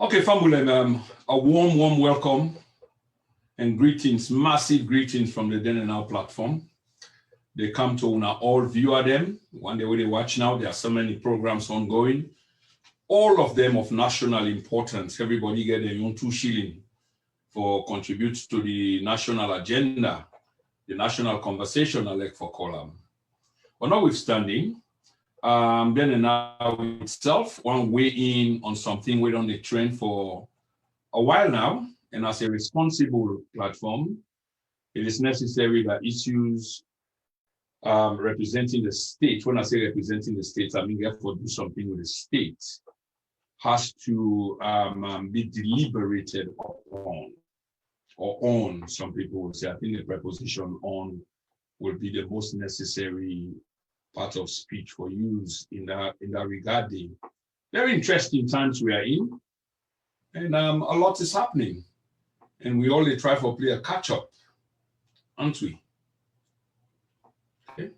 Okay, family, a warm welcome and greetings, massive greetings from the Then and Now platform. They come to una all viewer them. One day when they watch now, there are so many programs ongoing, all of them of national importance. Everybody get their own 2 shilling for contribute to the national agenda, the national conversation, I like for column. But notwithstanding, Then and Now itself, one weigh in on something we're on the trend for a while now, and as a responsible platform, it is necessary that issues representing the state, when I say representing the state, I mean therefore do something with the state, has to be deliberated upon, or on, some people will say. I think the preposition on will be the most necessary part of speech for use in that regarding. Very interesting times we are in, and a lot is happening, and we only try for play a catch-up, aren't we? Okay.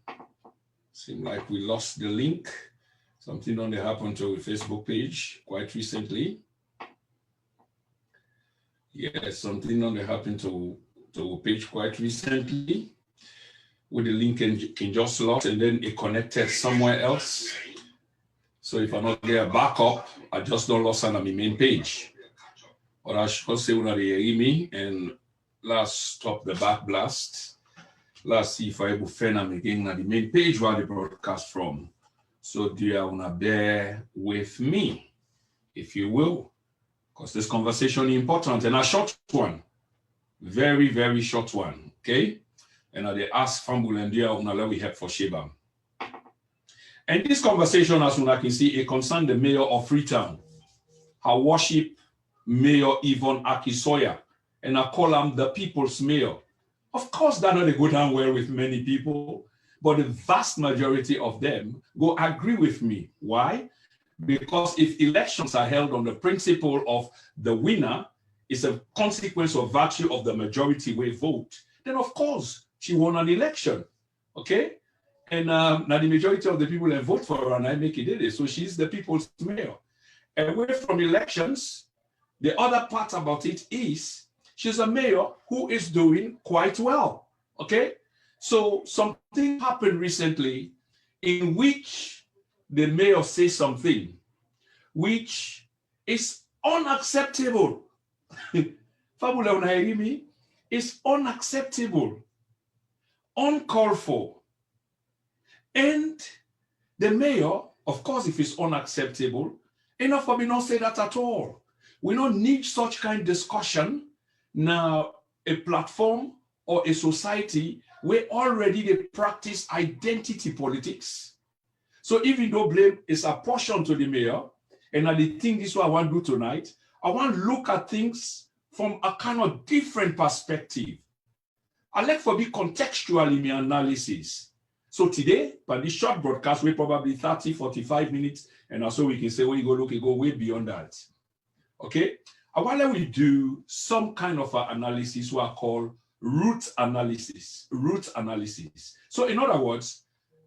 Seems like we lost the link. Something only happened to a Facebook page quite recently. Yes, something only happened to a page quite recently, with the link in just lost, and then it connected somewhere else. So if I not get a backup, I just don't lost on my main page. Or I should say when they hear me, and let's stop the back blast. Let's see if I will find them again on the main page where they broadcast from. So do you want to bear with me, if you will, because this conversation is important, and a short one, very, very short one, okay? And they ask Fambul and Dia Unala we help for Sheba. And this conversation, as one can see, it concerns the mayor of Freetown. Her worship Mayor Yvonne Aki-Sawyer, and I call him the people's mayor. Of course, that not go down well with many people, but the vast majority of them go agree with me. Why? Because if elections are held on the principle of the winner is a consequence or virtue of the majority way vote, then of course she won an election, okay? And now the majority of the people that vote for her, and I make it, so she's the people's mayor. Away from elections, the other part about it is she's a mayor who is doing quite well, okay? So something happened recently in which the mayor says something which is unacceptable. Fabula Unairimi is unacceptable, uncalled for. And the mayor, of course, if it's unacceptable, enough for me not say that at all. We don't need such kind of discussion now, a platform or a society where already they practice identity politics. So even though blame is apportioned to the mayor, and I think this is what I want to do tonight, I want to look at things from a kind of different perspective. I like for be contextual in my analysis. So today, by this short broadcast, we're probably 30, 45 minutes, and also we can say, when you go look, you go way beyond that. Okay? And while we do some kind of analysis, what I call root analysis. So in other words,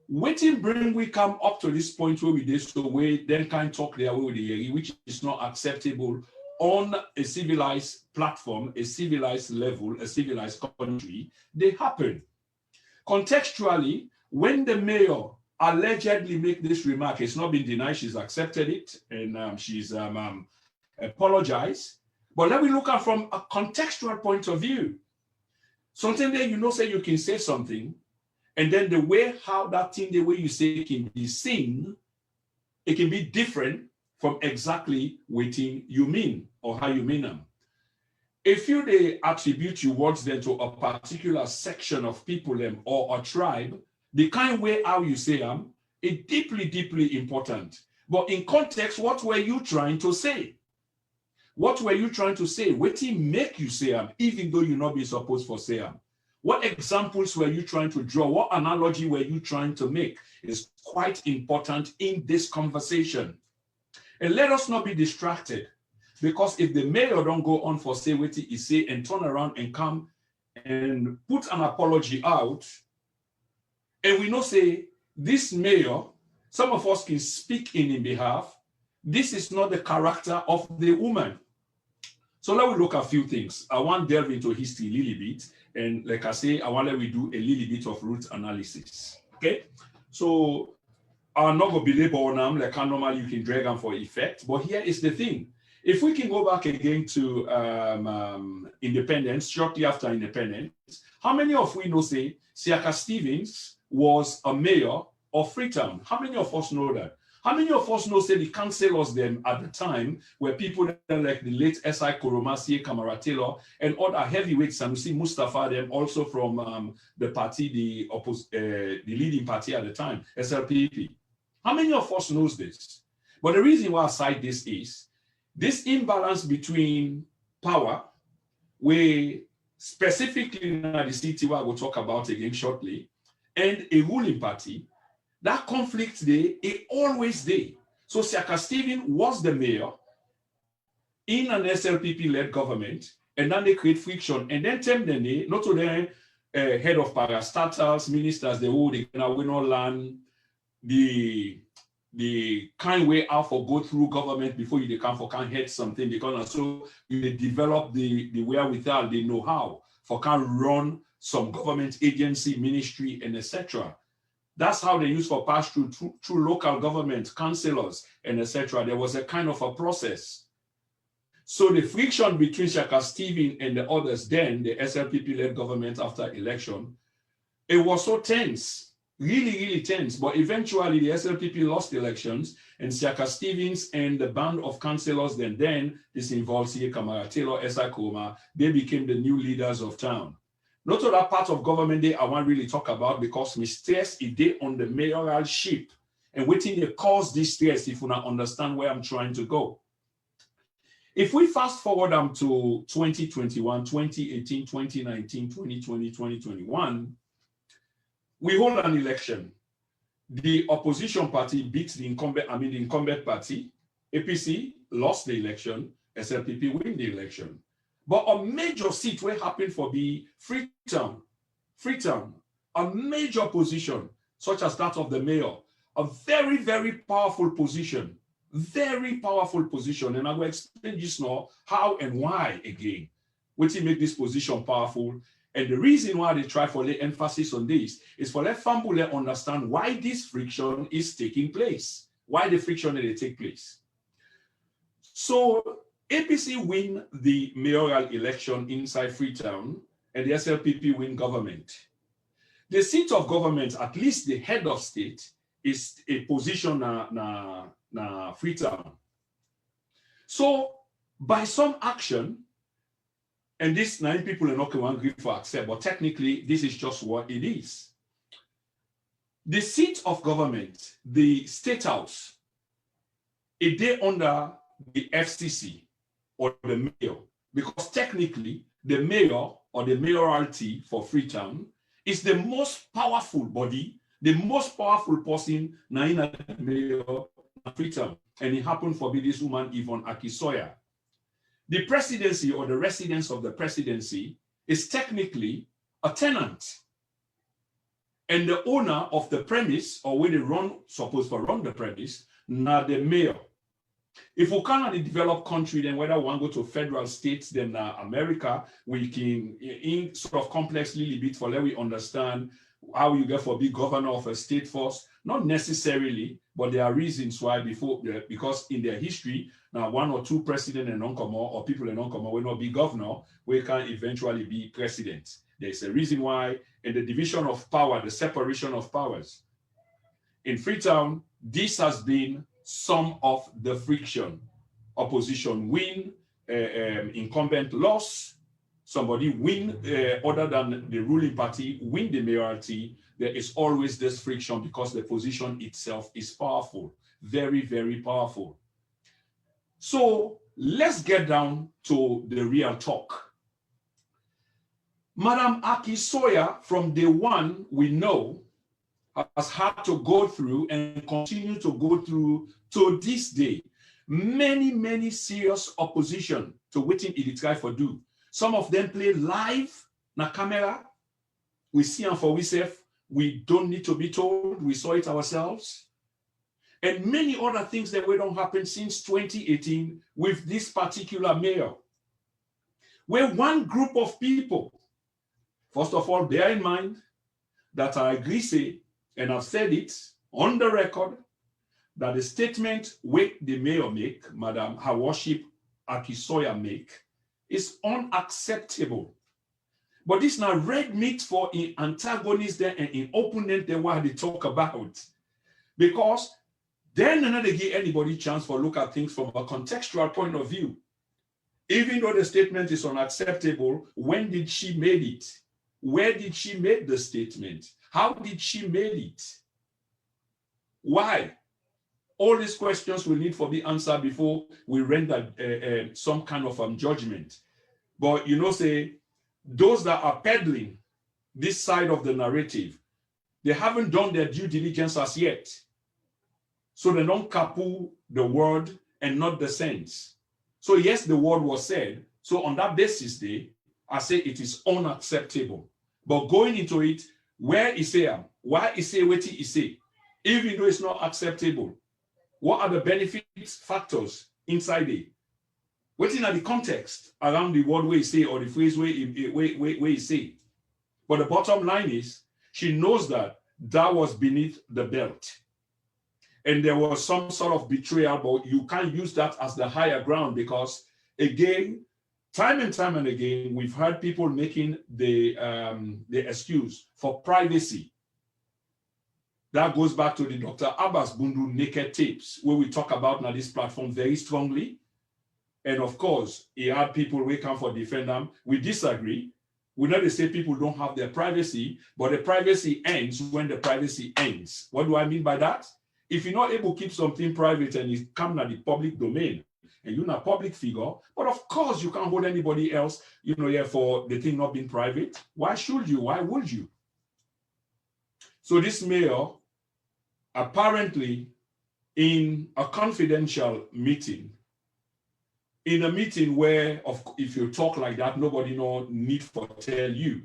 waiting bring we come up to this point where we did so we then can talk their way with the which is not acceptable on a civilized platform, a civilized level, a civilized country. They happen. Contextually, when the mayor allegedly make this remark, it's not been denied, she's accepted it, and she's apologized. But let me look at from a contextual point of view. Something that say you can say something, and then the way how that thing, the way you say it can be seen, it can be different from exactly what you mean or how you mean them. If they attribute your words then to a particular section of people or a tribe, the kind way how you say them is deeply, deeply important. But in context, what were you trying to say? What were you trying to say? What did make you say them, even though you're not being supposed to say them? What examples were you trying to draw? What analogy were you trying to make? Is quite important in this conversation. And let us not be distracted, because if the mayor don't go on for say what he say and turn around and come and put an apology out, and we know say this mayor, some of us can speak in behalf, this is not the character of the woman. So let me look at a few things. I want to delve into history a little bit. And like I say, I want to do a little bit of root analysis. Okay? So I'm not going to belabor on them like how normally you can drag them for effect. But here is the thing. If we can go back again to independence, shortly after independence, how many of we know, say, Siaka Stevens was a mayor of Freetown? How many of us know that? How many of us know, say, the councillors them at the time were people like the late S.I. Koromasi, Kamara Taylor, and other heavyweights, Sanusi Mustafa, them also from the party, the leading party at the time, SLPP. How many of us knows this? But the reason why I cite this is, this imbalance between power, where specifically in the city where I will talk about again shortly, and a ruling party, that conflict there is always there. So Siaka Stevens was the mayor in an SLPP-led government, and then they create friction. And then Temdene, not only head of parastatals, ministers, they win all land, the kind way out for go through government before you can head something, because so you develop the wherewithal, the know-how for can run some government agency, ministry, and etc. That's how they use for pass through local government, councillors, and etc. There was a kind of a process. So the friction between Siaka Stevens and the others then, the SLPP-led government after election, it was so tense, really, really tense. But eventually the SLPP lost elections, and Siaka Stevens and the band of councillors then this involves C.A. Kamara Taylor, S.I. Koma, they became the new leaders of town. Not all that part of government I want really talk about, because my stress is there on the mayoral ship, and waiting they cause this stress if you not understand where I'm trying to go. If we fast forward to 2021, 2018, 2019, 2020, 2021, we hold an election. The opposition party beats the incumbent party. APC lost the election, SLPP win the election. But a major seat will happen for the Freetown, a major position, such as that of the mayor, a very, very powerful position, and I will explain just now how and why again, what will make this position powerful. And the reason why they try for lay emphasis on this is for let Fambule understand why this friction is taking place, why the friction will take place. So APC win the mayoral election inside Freetown, and the SLPP win government. The seat of government, at least the head of state, is a position na Freetown. So by some action, and this 9 people are not going to agree for accept, but technically this is just what it is. The seat of government, the state house, it is under the FCC or the mayor, because technically the mayor or the mayoralty for Freetown is the most powerful body, the most powerful person in the mayor of Freetown, and it happened for this woman Yvonne Aki-Sawyer. The presidency or the residence of the presidency is technically a tenant, and the owner of the premise, or where they supposed to run the premise, now the mayor. If we cannot develop country, then whether we want to go to federal states, then America, we can in sort of complex little bit for let we understand how you get for be governor of a state first. Not necessarily, but there are reasons why because in their history, now 1 or 2 president and non-common or people in non-common will not be governor, we can eventually be president. There's a reason why in the division of power, the separation of powers. In Freetown, this has been some of the friction. Opposition win, incumbent loss, somebody win other than the ruling party, win the mayoralty. There is always this friction because the position itself is powerful, very, very powerful. So let's get down to the real talk. Madam Aki-Sawyer, from day one, we know, has had to go through and continue to go through to this day many, many serious opposition to what it try for do. Some of them play live na camera. We see them for ourselves. We don't need to be told. We saw it ourselves. and many other things that don't happen since 2018 with this particular mayor, where one group of people, first of all, bear in mind that I agree, say, and I've said it on the record, that the statement which the mayor make, Madam Her Worship Aki-Sawyer make, is unacceptable. But this now red meat for in antagonists there and in opponent there what they talk about. Because then they give anybody chance for look at things from a contextual point of view. Even though the statement is unacceptable, when did she make it? Where did she make the statement? How did she make it? Why? All these questions will need to be answered before we render some kind of judgment. But you know, say, those that are peddling this side of the narrative, they haven't done their due diligence as yet. So they don't kapoo the word and not the sense. So yes, the word was said. So on that basis, I say it is unacceptable. But going into it, where is it? Why is it what he say? Even though it's not acceptable, what are the benefits factors inside it? What's in the context around the word where he say or the phrase where he say? But the bottom line is, she knows that that was beneath the belt. And there was some sort of betrayal, but you can't use that as the higher ground because, again, time and again, we've heard people making the excuse for privacy. That goes back to the Dr. Abbas Bundu naked tapes, where we talk about now this platform very strongly. And of course, he had people who come for defend them. We disagree. We know they say people don't have their privacy, but the privacy ends when the privacy ends. What do I mean by that? If you're not able to keep something private and it comes to the public domain, and you're not a public figure, but of course you can't hold anybody else, for the thing not being private. Why should you? Why would you? So this mayor, apparently in a confidential meeting, in a meeting where if you talk like that, nobody need for tell you.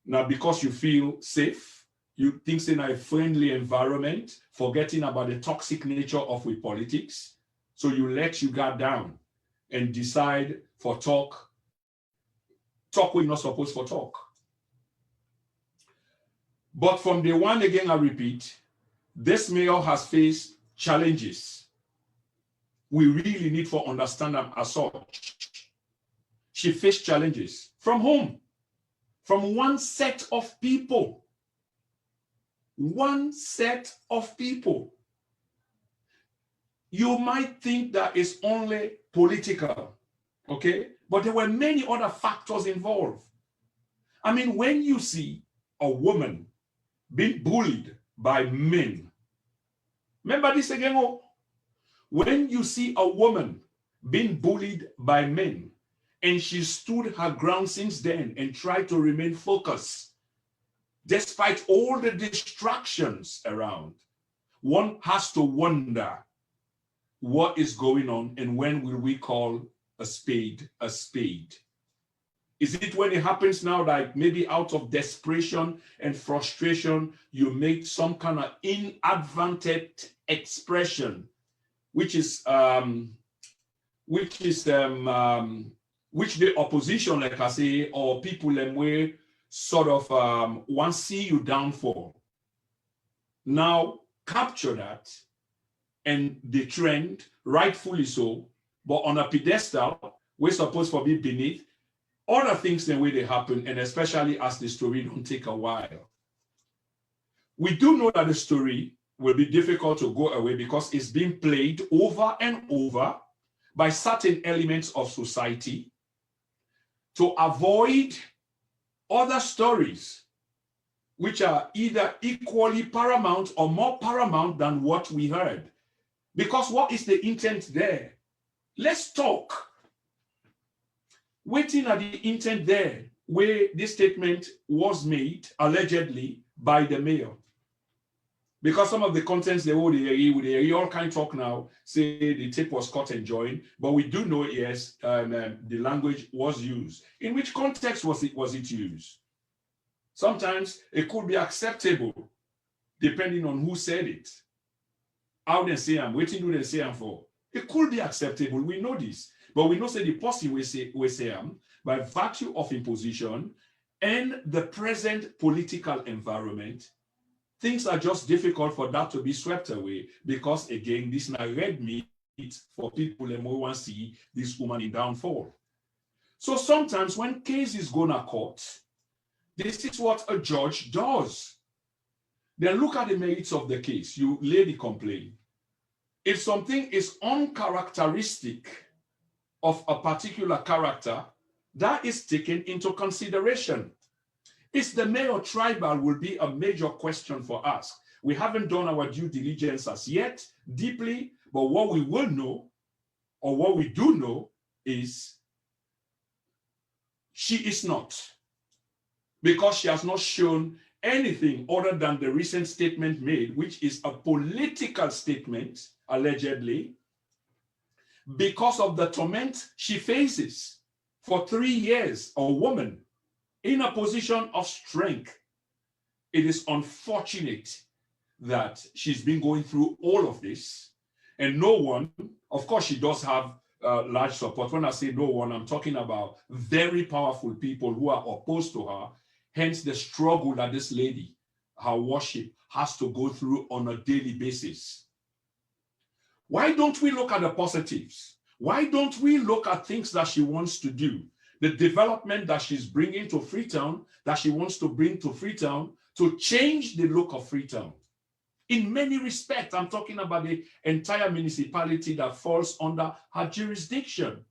Now, because you feel safe, you think in a friendly environment, forgetting about the toxic nature of with politics. So you let you guard down and decide for talk when you're not supposed for talk. But from day one, again, I repeat, this mayor has faced challenges. We really need to understand them as such. She faced challenges. From whom? From one set of people. One set of people. You might think that it's only political, okay? But there were many other factors involved. I mean, when you see a woman being bullied by men, remember this again, when you see a woman being bullied by men, and she stood her ground since then and tried to remain focused, despite all the distractions around, one has to wonder what is going on and when will we call a spade a spade? Is it when it happens now, like maybe out of desperation and frustration, you make some kind of inadvertent expression, which the opposition, like I say, or people way sort of want to see you down for. Now capture that and the trend, rightfully so, but on a pedestal, we're supposed to be beneath other things the way they happen, and especially as the story don't take a while. We do know that the story will be difficult to go away because it's being played over and over by certain elements of society to avoid other stories which are either equally paramount or more paramount than what we heard. Because what is the intent there? Let's talk. Waiting at the intent there, where this statement was made, allegedly, by the mayor. Because some of the contents they hear all kind of talk now, say the tape was cut and joined, but we do know, yes, the language was used. In which context was it used? Sometimes it could be acceptable, depending on who said it. how they say I'm waiting, do they say I'm for? It could be acceptable. We know this. But we know say the person we say I'm by virtue of imposition and the present political environment, things are just difficult for that to be swept away because, again, this is not red meat for people who want to see this woman in downfall. So sometimes when cases go to court, this is what a judge does. Then look at the merits of the case. You lay the complaint. If something is uncharacteristic of a particular character, that is taken into consideration. Is the mayor tribal will be a major question for us. We haven't done our due diligence as yet deeply, but what we will know, or what we do know, is she is not, because she has not shown anything other than the recent statement made, which is a political statement, allegedly, because of the torment she faces for 3 years, a woman in a position of strength. It is unfortunate that she's been going through all of this, and no one, of course, she does have large support. When I say no one, I'm talking about very powerful people who are opposed to her, hence the struggle that this lady, her worship, has to go through on a daily basis. Why don't we look at the positives? Why don't we look at things that she wants to do? The development that she's bringing to Freetown, that she wants to bring to Freetown, to change the look of Freetown. In many respects, I'm talking about the entire municipality that falls under her jurisdiction.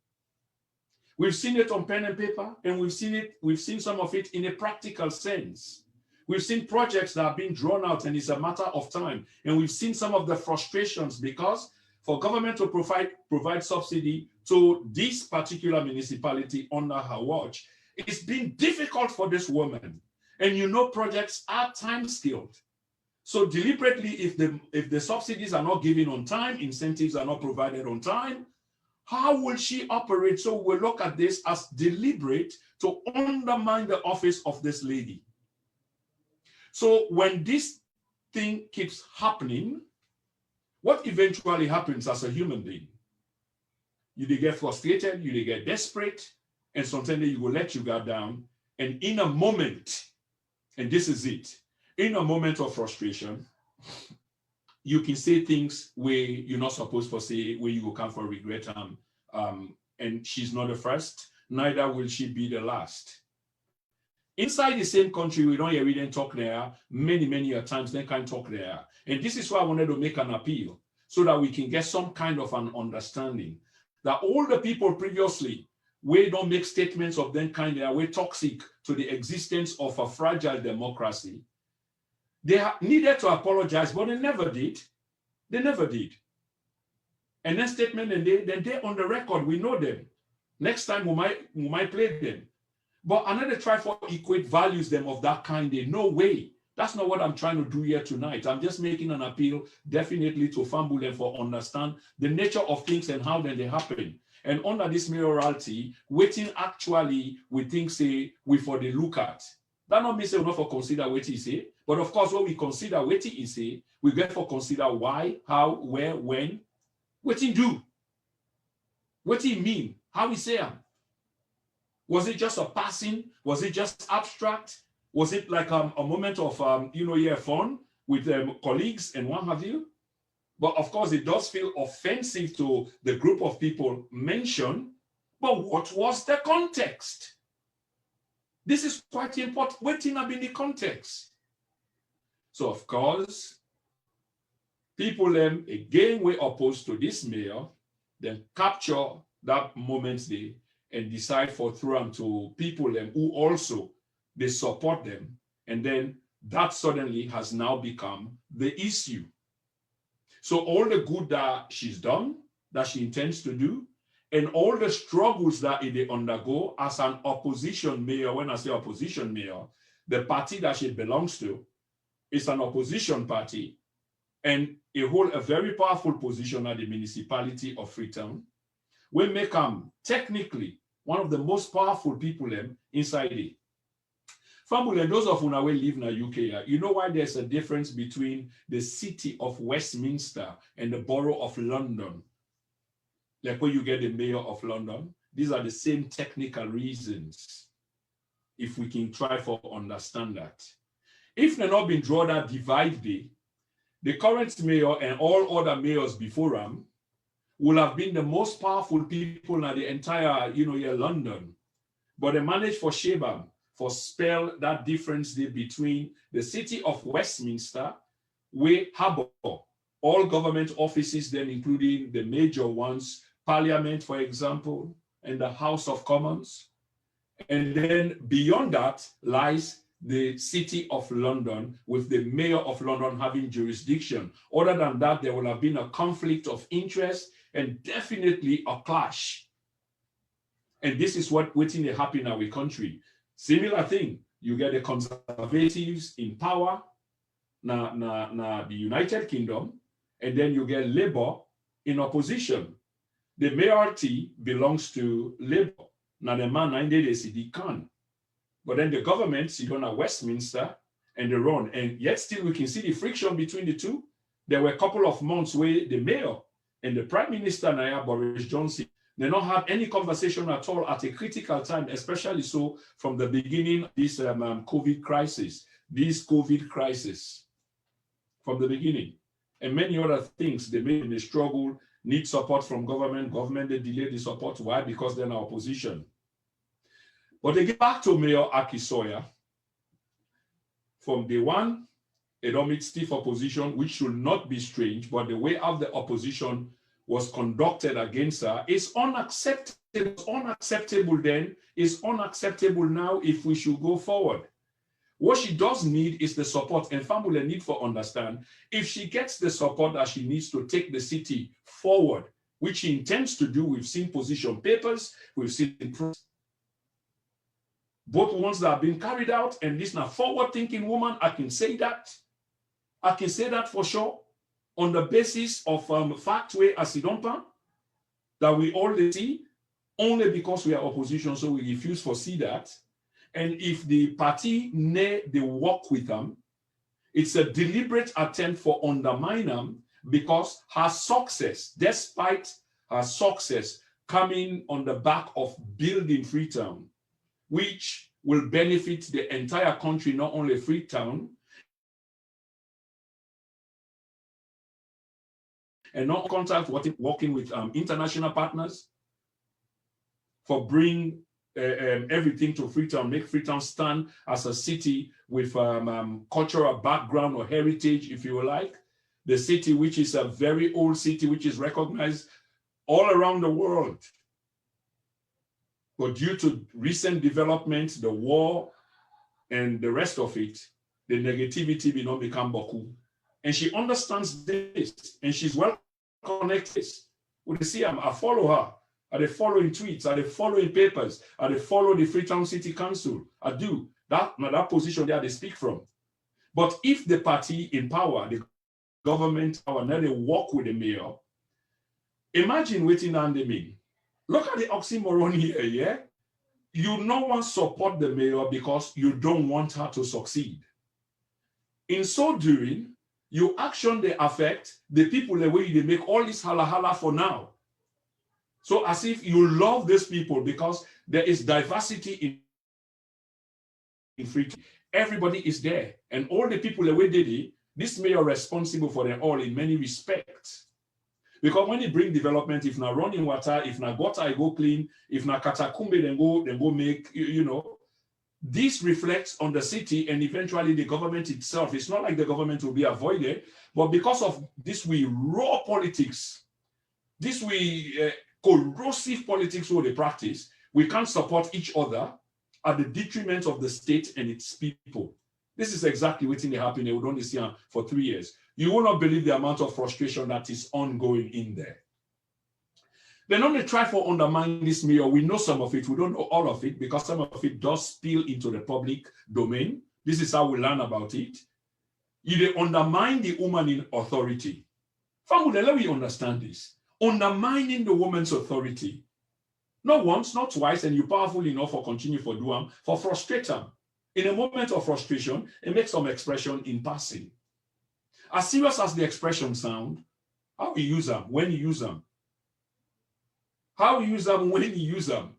We've seen it on pen and paper, and we've seen some of it in a practical sense. We've seen projects that have been drawn out, and it's a matter of time. And we've seen some of the frustrations because for government to provide subsidy to this particular municipality under her watch, it's been difficult for this woman. And you know, projects are time-scaled. So deliberately, if the subsidies are not given on time, incentives are not provided on time, how will she operate? So we'll look at this as deliberate to undermine the office of this lady. So when this thing keeps happening, what eventually happens as a human being? You get frustrated, you get desperate, and sometimes you will let your guard down. And in a moment, and this is it, in a moment of frustration, you can say things where you're not supposed to say, where you will come for regret. And she's not the first, neither will she be the last. Inside the same country, we don't hear them talk there. Many times they can't talk there. And this is why I wanted to make an appeal, so that we can get some kind of an understanding that all the people previously, we don't make statements of them kind, they are way toxic to the existence of a fragile democracy. They needed to apologize, but they never did. They never did. And then statement, and they're on the record. We know them. Next time we might play them. But another try for equate values them of that kind. No way. That's not what I'm trying to do here tonight. I'm just making an appeal, definitely, to fumble them for understand the nature of things and how then they happen. And under this mayoralty, waiting actually we think say we for the look at. That not mean say we not for consider what he say, but of course when we consider what he say, we get for consider why, how, where, when, what he do, what he mean, how he say him. Was it just a passing? Was it just abstract? Was it like a moment of fun with colleagues and what have you? But of course, it does feel offensive to the group of people mentioned. But what was the context? This is quite important. Waiting up in the context. So of course, people again were opposed to this mayor, then capture that moment there and decide for through them to people who also they support them, and then that suddenly has now become the issue. So all the good that she's done, that she intends to do, and all the struggles that they undergo as an opposition mayor, when I say opposition mayor, the party that she belongs to is an opposition party, and it holds a very powerful position at the municipality of Freetown. We make technically one of the most powerful people inside it. Family, those of who live in the UK, you know why there's a difference between the city of Westminster and the borough of London? Like when you get the mayor of London, these are the same technical reasons. If we can try to understand that. If they're not been drawn that divide, the current mayor and all other mayors before him will have been the most powerful people in the entire, London. But they managed for Shebam, for spell that difference between the city of Westminster, where Harbour, all government offices then, including the major ones, Parliament, for example, and the House of Commons. And then beyond that lies the city of London, with the mayor of London having jurisdiction. Other than that, there will have been a conflict of interest and definitely a clash. And this is what waiting to happen in our country. Similar thing, you get the conservatives in power, the United Kingdom, and then you get Labour in opposition. The Mayoralty belongs to Labour. Now the man they see they can. But then the government sit on at Westminster and they run. And yet still we can see the friction between the two. There were a couple of months where the mayor and the Prime Minister, Boris Johnson, they don't have any conversation at all at a critical time, especially so from the beginning of this COVID crisis, from the beginning. And many other things, they may struggle, need support from government. Government, they delay the support. Why? Because they're in opposition. But they get back to Mayor Aki-Sawyer. From day one, they don't meet stiff opposition, which should not be strange, but the way of the opposition was conducted against her is unacceptable. Unacceptable then, is unacceptable now if we should go forward. What she does need is the support, and family need to understand, if she gets the support that she needs to take the city forward, which she intends to do, we've seen position papers, we've seen both ones that have been carried out, and this now forward-thinking woman, I can say that. I can say that for sure, on the basis of fact way as that we all see, only because we are opposition, so we refuse to see that. And if the party they work with them, it's a deliberate attempt for undermine them, because her success, despite her success coming on the back of building Freetown, which will benefit the entire country, not only Freetown, and not contact working with international partners for bring everything to Freetown, make Freetown stand as a city with cultural background or heritage, if you like. The city, which is a very old city, which is recognized all around the world. But due to recent developments, the war and the rest of it, the negativity will not become Baku. And she understands this, and she's well connected. When you see, I follow her. Are they following tweets? Are they following papers? Are they follow the Freetown City Council? I do. That position there they speak from. But if the party in power, the government power, now they work with the mayor, imagine waiting on the mean. Look at the oxymoron here, yeah? You no one support the mayor because you don't want her to succeed. In so doing, you action they affect the people the way they make all this hala for now. So as if you love these people because there is diversity in Freetown. Everybody is there. And all the people the way they did, this mayor responsible for them all in many respects. Because when they bring development, if not running water, if not gutter, I go clean, if not katakumbe, then go make, this reflects on the city and eventually the government itself. It's not like the government will be avoided, but because of this, we raw politics, this we corrosive politics who they practice, we can't support each other at the detriment of the state and its people. This is exactly what's happening. We don't see for 3 years. You will not believe the amount of frustration that is ongoing in there. Then only try for undermine this mayor. We know some of it. We don't know all of it because some of it does spill into the public domain. This is how we learn about it. You undermine the woman in authority. Family, let me understand this. Undermining the woman's authority. Not once, not twice, and you're powerful enough for continue for do them, for frustrate them. In a moment of frustration, it makes some expression in passing. As serious as the expression sound, how we use them, when you use them. How you use them, when you use them.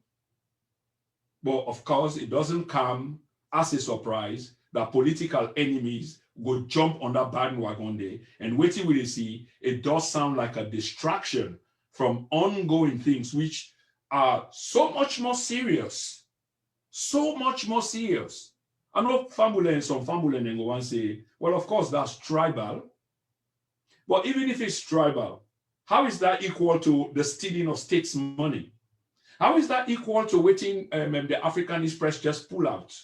But of course, it doesn't come as a surprise that political enemies go jump on that bandwagon day and waiting will see it does sound like a distraction from ongoing things which are so much more serious. So much more serious. I know some family and go and say, well, of course, that's tribal. But even if it's tribal, how is that equal to the stealing of states' money? How is that equal to waiting the Africanist press just pull out?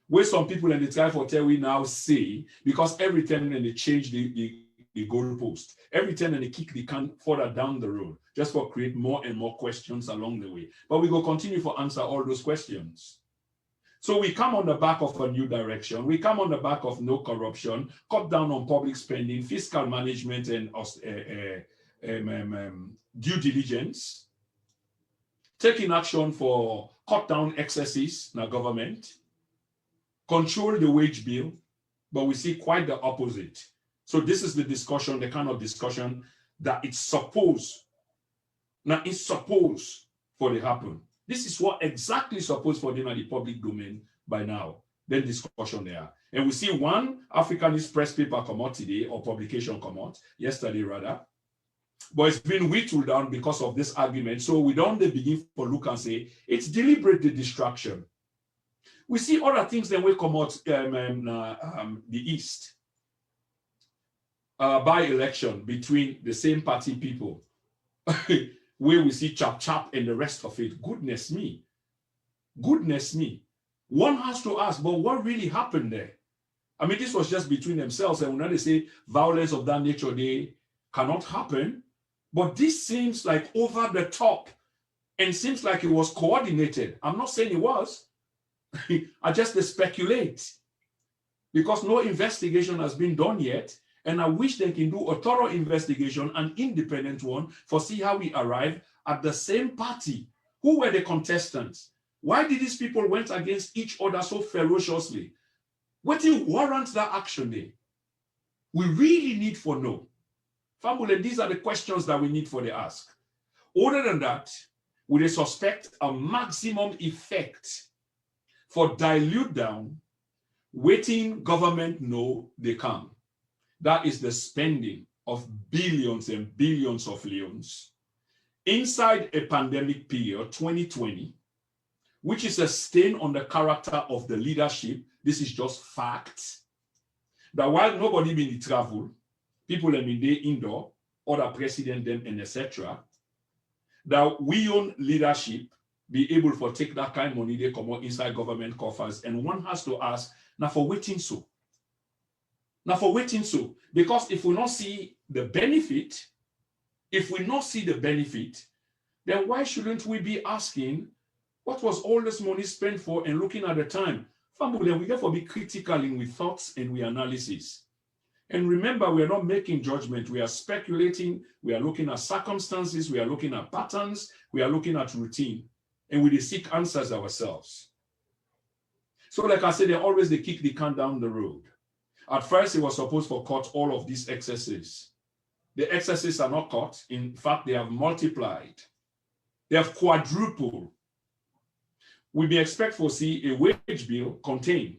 Where some people in the tribe for tell we now say, because every time they change the goalpost, every time they kick the can further down the road, just for create more and more questions along the way. But we go continue to answer all those questions. So we come on the back of a new direction. We come on the back of no corruption, cut down on public spending, fiscal management, and due diligence, taking action for cut down excesses in our government, control the wage bill, but we see quite the opposite. So this is the discussion, the kind of discussion that it's supposed, now it's supposed for to happen. This is what exactly supposed for them in the public domain by now. Then discussion there. And we see one Africanist press paper come out today, or publication come out, yesterday rather. But it's been whittled down because of this argument. So we don't begin for look and say, it's deliberate the distraction. We see other things that will come out the East. By-election between the same party people. Where we see chap and the rest of it. Goodness me. Goodness me. One has to ask, but what really happened there? I mean, this was just between themselves, and when they say violence of that nature, they cannot happen. But this seems like over the top and seems like it was coordinated. I'm not saying it was. I just speculate because no investigation has been done yet. And I wish they can do a thorough investigation, an independent one, for see how we arrive at the same party. Who were the contestants? Why did these people went against each other so ferociously? What do you warrant that action there? We really need for know. Family, these are the questions that we need for the ask. Other than that, we they suspect a maximum effect for dilute down, waiting government know they come. That is the spending of billions and billions of leons inside a pandemic period, 2020, which is a stain on the character of the leadership. This is just facts. That while nobody been in travel, people have been there indoor, other president them and etc. That we own leadership be able to take that kind of money they come out inside government coffers, and one has to ask, now for waiting so. Now for waiting so, because if we not see the benefit, then why shouldn't we be asking what was all this money spent for and looking at the time? Family, we therefore be critical in with thoughts and with analysis. And remember, we are not making judgment. We are speculating. We are looking at circumstances. We are looking at patterns. We are looking at routine. And we seek answers ourselves. So like I said, they kick the can down the road. At first, it was supposed to cut all of these excesses. The excesses are not cut. In fact, they have multiplied. They have quadrupled. We may expect to see a wage bill contain,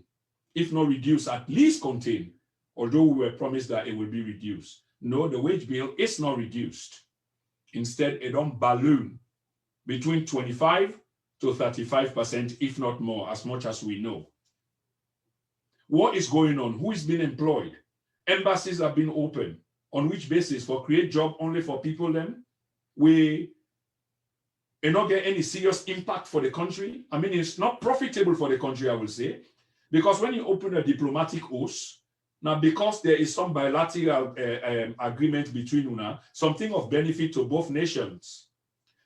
if not reduce, at least contain, although we were promised that it will be reduced. No, the wage bill is not reduced. Instead, it don't balloon between 25 to 35%, if not more, as much as we know. What is going on? Who is being employed? Embassies have been opened. On which basis? For create job only for people then? We not get any serious impact for the country. I mean, it's not profitable for the country, I will say. Because when you open a diplomatic host, now because there is some bilateral agreement between UNA, something of benefit to both nations.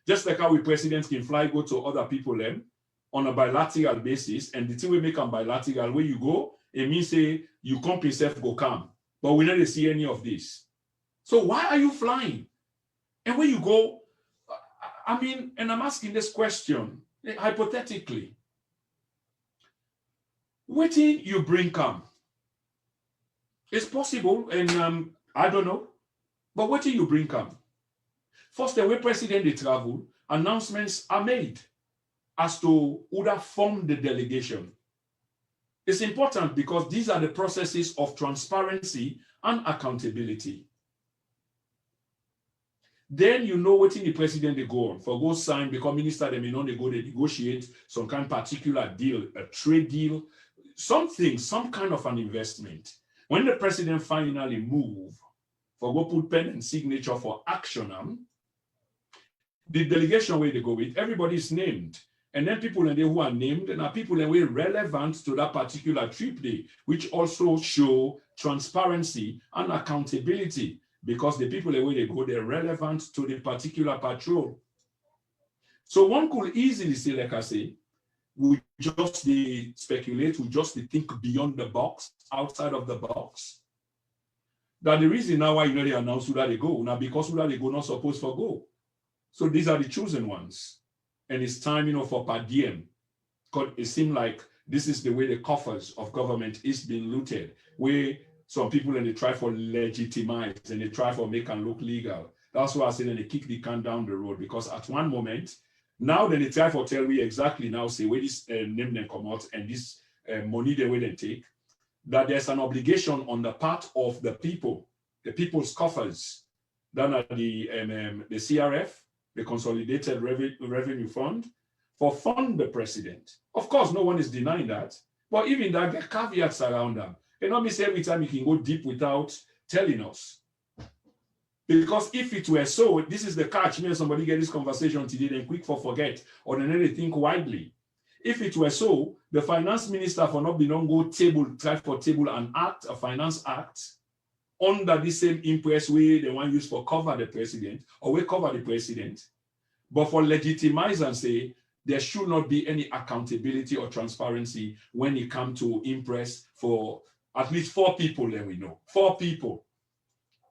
Just like how we presidents can fly, go to other people then, on a bilateral basis, and the thing we make them bilateral, where you go, it means say you come yourself go come. But we never see any of this. So why are you flying? And when you go, I mean, and I'm asking this question, hypothetically. Waiting you bring come. It's possible, and I don't know, but waiting you bring come. First, the way president they travel, announcements are made as to who that formed the delegation. It's important because these are the processes of transparency and accountability. Then you know what in the president they go on. For go sign, become minister, they may not they go, they negotiate some kind of particular deal, a trade deal, something, some kind of an investment. When the president finally move, for go put pen and signature for action, the delegation where they go with, everybody is named. And then people in there who are named and are people in way relevant to that particular trip day, which also show transparency and accountability because the people in where they go, they're relevant to the particular patrol. So one could easily say, like I say, we just speculate, we just think beyond the box, outside of the box. That the reason now why they announce who that they go, now because who that they go not supposed to go. So these are the chosen ones. And it's time, for per diem. Because it seems like this is the way the coffers of government is being looted, where some people and they try for legitimize and they try for make and look legal. That's why I say then they kick the can down the road, because at one moment, now then they try for tell me exactly now, say where this name then come out and this money they will then take, that there's an obligation on the part of the people, the people's coffers, that are the CRF, the Consolidated Revenue Fund, for fund the president. Of course, no one is denying that, but even that, there are caveats around them. And not me say every time you can go deep without telling us. Because if it were so, this is the catch. Maybe somebody get this conversation today, then quick for forget, or then they think widely. If it were so, the finance minister for not being on go try for table an act, a finance act, under the same impress way they want use for cover the president, or we cover the president, but for legitimize and say there should not be any accountability or transparency when it comes to impress for at least 4 people. Then we know 4 people.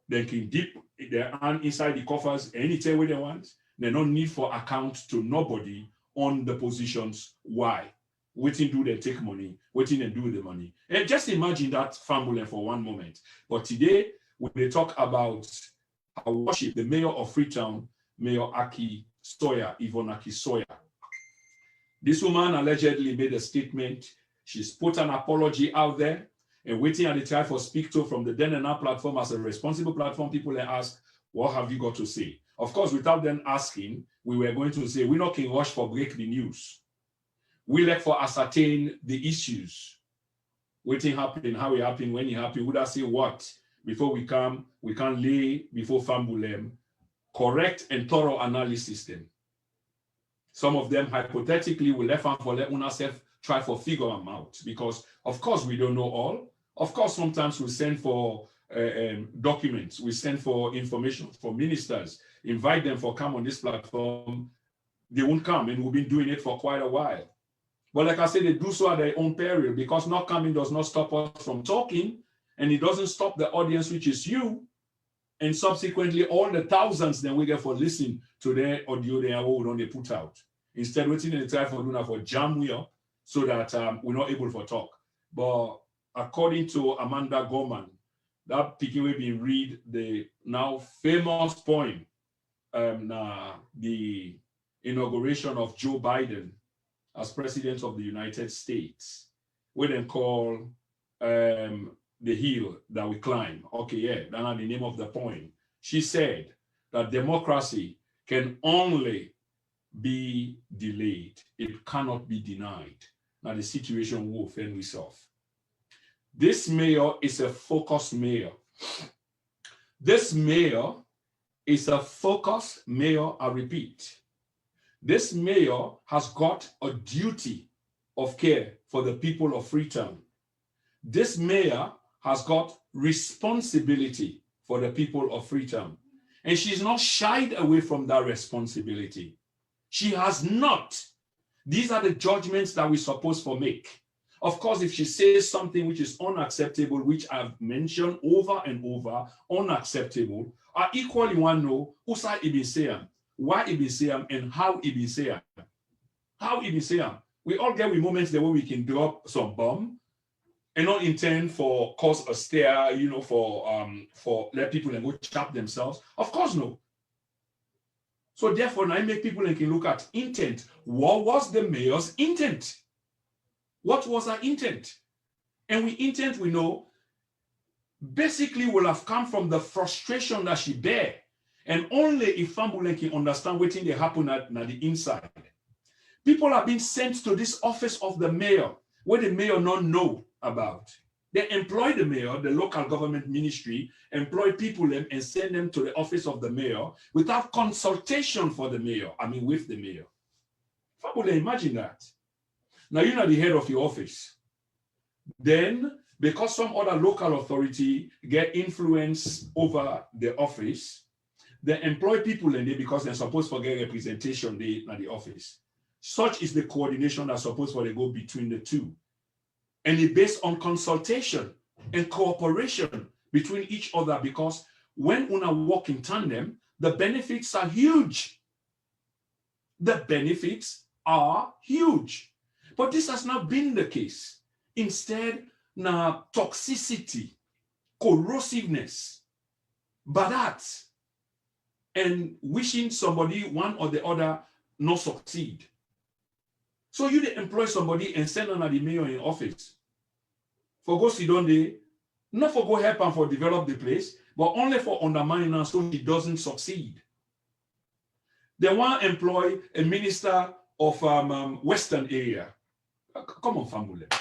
They can dip their hand inside the coffers anytime way they want. They don't need for account to nobody on the positions. Why? Waiting do they take money, waiting and do the money. And just imagine that family for one moment. But today, when they talk about our worship, the mayor of Freetown, Mayor Aki-Sawyer, Yvonne Aki-Sawyer. This woman allegedly made a statement. She's put an apology out there and waiting at the time for speak to from the then and now platform as a responsible platform. People they ask, what have you got to say? Of course, without them asking, we were going to say, we're not going to rush for break the news. We like for ascertain the issues. Waiting happen, how it happen, when it happen, would I say what? Before we can lay before Fambulem, correct and thorough analysis then. Some of them hypothetically will left for let ourselves try for figure them out, because of course we don't know all. Of course, sometimes we send for documents, we send for information for ministers, invite them for come on this platform. They won't come, and we've been doing it for quite a while. But like I said, they do so at their own peril, because not coming does not stop us from talking, and it doesn't stop the audience, which is you, and subsequently all the thousands then we get for listening to their audio they put out. Instead, waiting in the time for doing for jam we up so that we're not able to talk. But according to Amanda Gorman, that picking will be read the now famous poem, the inauguration of Joe Biden as president of the United States, we then call the hill that we climb. Okay, yeah, that's the name of the poem. She said that democracy can only be delayed. It cannot be denied. Now the situation will offend itself. This mayor is a focused mayor. This mayor is a focused mayor, I repeat. This mayor has got a duty of care for the people of Freetown. This mayor has got responsibility for the people of Freetown. And she's not shied away from that responsibility. She has not. These are the judgments that we're supposed to make. Of course, if she says something which is unacceptable, which I've mentioned over and over, unacceptable, I equally want to know who's Ibn Sayam, why Ibn Sayam, and how Ibn Sayam. How Ibn Sayam. We all get with moments there where we can drop some bomb, and not intend for cause a stare, for let people and go chop themselves. Of course, no. So therefore, now I make people and can look at intent. What was the mayor's intent? What was her intent? And we intent, we know, basically will have come from the frustration that she bear. And only if Fambulen can understand what they happen at the inside. People have been sent to this office of the mayor, where the mayor not know about. They employ the mayor, the local government ministry, employ people and send them to the office of the mayor without consultation for the mayor, with the mayor. Fambulen, imagine that. Now you're not the head of your office. Then, because some other local authority get influence over the office, they employ people in there because they're supposed to get representation at the office. Such is the coordination that's supposed to go between the two. And it's based on consultation and cooperation between each other, because when una work in tandem, the benefits are huge. The benefits are huge. But this has not been the case. Instead, na toxicity, corrosiveness, bad, and wishing somebody one or the other not succeed. So you employ somebody and send them at the mayor in office. For go sit down there, not for go help and for develop the place, but only for undermining her so she doesn't succeed. They want to employ a minister of Western area. Come on, Fambulen.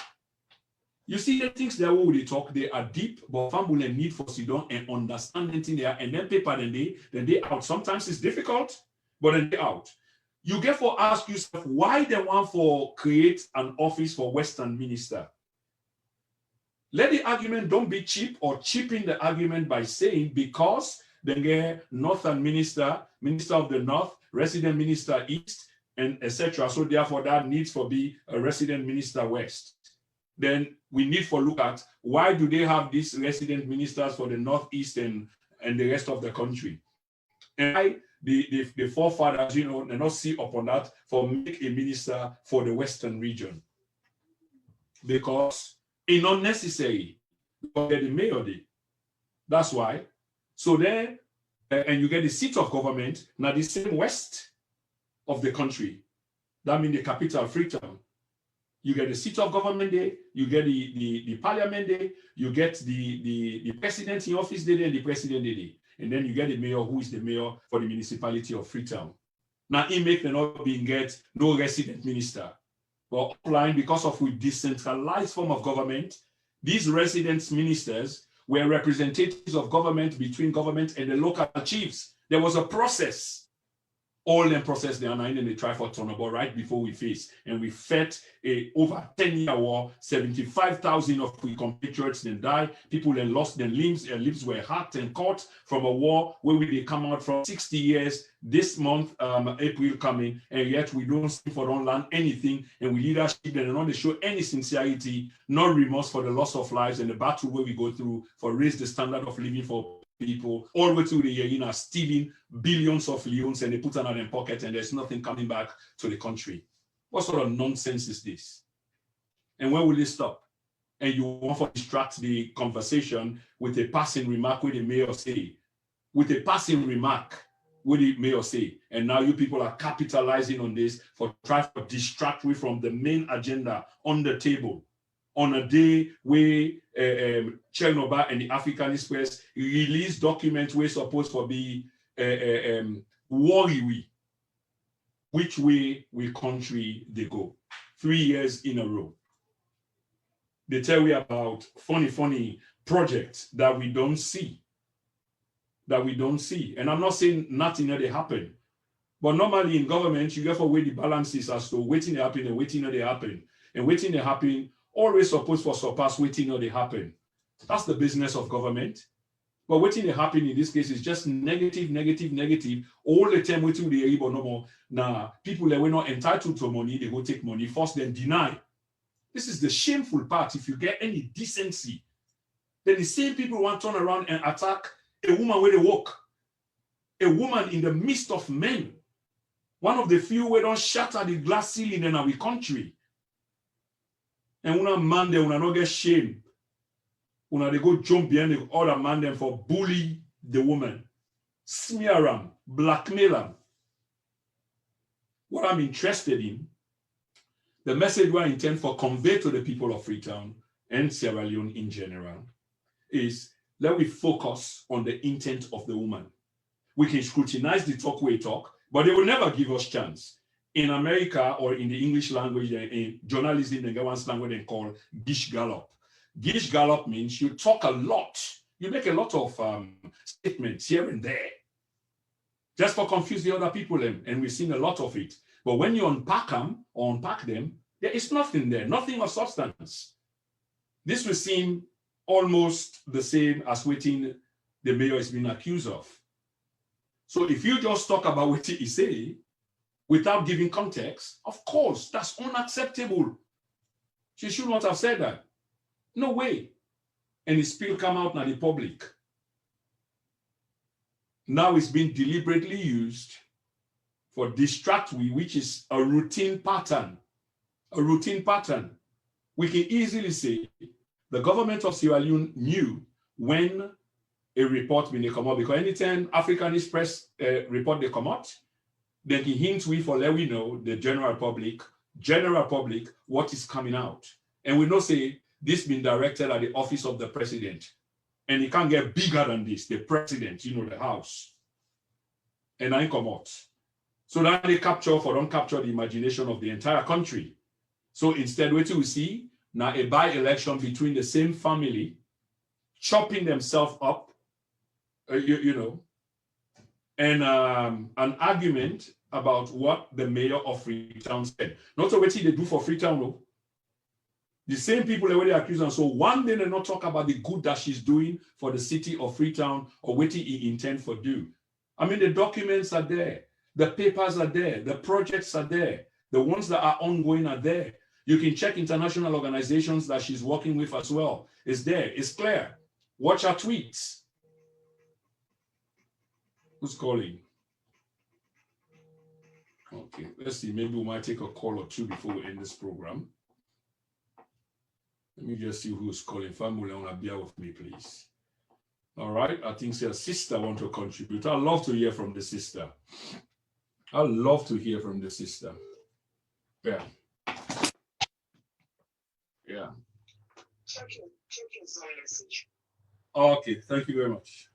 You see the things that we talk, they are deep, but Fambulen need for sit down and understand anything there, and then paper then they out. Sometimes it's difficult, but then they out. You get for ask yourself why they want for create an office for Western minister. Let the argument don't be cheap or cheapen the argument by saying because they get Northern minister, minister of the North, resident minister East, and etc. So therefore that needs for be a resident minister West. Then we need for look at why do they have these resident ministers for the Northeast and the rest of the country. And why the forefathers, they not see upon that for make a minister for the Western region. Because it's not necessary to get the mayor there. That's why. So there, and you get the seat of government, now the same west of the country. That means the capital, Freetown. You get the seat of government there, you get the parliament there, you get the president in office there and the president there. And then you get the mayor, who is the mayor for the municipality of Freetown. Now, he make the not being get no resident minister. But offline, because of we decentralized form of government, these resident ministers were representatives of government between government and the local chiefs. There was a process. All them process they are nine and they try for turnover right before we face. And we fought a over 10-year war, 75,000 of we compatriots then died. People then lost their limbs were hacked and caught from a war where they come out from 60 years this month, April coming, and yet we don't see for don't learn anything, and we leadership then not show any sincerity, no remorse for the loss of lives and the battle where we go through for raise the standard of living for people all the way to the year, stealing billions of leons and they put it in their pocket and there's nothing coming back to the country. What sort of nonsense is this? And when will it stop? And you want to distract the conversation with a passing remark with the mayor say, and now you people are capitalizing on this for trying to distract me from the main agenda on the table. On a day where Chernobyl and the African Express release documents we're supposed to be worry which way we country they go. 3 years in a row. They tell you about funny projects that we don't see. And I'm not saying nothing that they happen. But normally in government, you get for where the balance is as to waiting to happen and waiting that they happen. And waiting to happen always supposed for surpass waiting that they happen. That's the business of government. But waiting to happen in this case is just negative. All the time waiting the able no more. Now, people that were not entitled to money, they go take money, first then deny. This is the shameful part. If you get any decency, then the same people want to turn around and attack a woman where they walk. A woman in the midst of men. One of the few who don't shatter the glass ceiling in our country. And una man them, una no get shame. Una they go jump behind the other man them for bully the woman, smear them, blackmail them. What I'm interested in, the message we intend for convey to the people of Freetown and Sierra Leone in general is let we focus on the intent of the woman. We can scrutinize the talk we talk, but they will never give us chance. In America or in the English language, in journalism, they get one language they call gish gallop. Gish gallop means you talk a lot. You make a lot of statements here and there, just for confuse the other people, and we've seen a lot of it. But when you unpack them or unpack them, there is nothing there, nothing of substance. This will seem almost the same as what the mayor is being accused of. So if you just talk about what he say without giving context, of course, that's unacceptable. She should not have said that. No way. And it still come out in the public. Now it's been deliberately used for distract we, which is a routine pattern. A routine pattern. We can easily say the government of Sierra Leone knew when a report when they come out, because anytime African Express report they come out, then he hints we for let we know the general public, what is coming out. And we know say this been directed at the office of the president. And it can't get bigger than this, the president, the house. And I come out. So now they don't capture the imagination of the entire country. So instead, what you see, now a by-election between the same family, chopping themselves up, and an argument about what the mayor of Freetown said. Not what they do for Freetown, no. The same people that they accuse her. So one day they not talk about the good that she's doing for the city of Freetown or what he intend for do. I mean, the documents are there, the papers are there, the projects are there, the ones that are ongoing are there. You can check international organizations that she's working with as well. It's there, it's clear. Watch her tweets. Who's calling? Okay, let's see. Maybe we might take a call or two before we end this program. Let me just see who's calling. Family, bear with me, please. All right, I think her sister want to contribute. I'd love to hear from the sister. I'd love to hear from the sister. Yeah. Yeah. Check his message. Okay, thank you very much.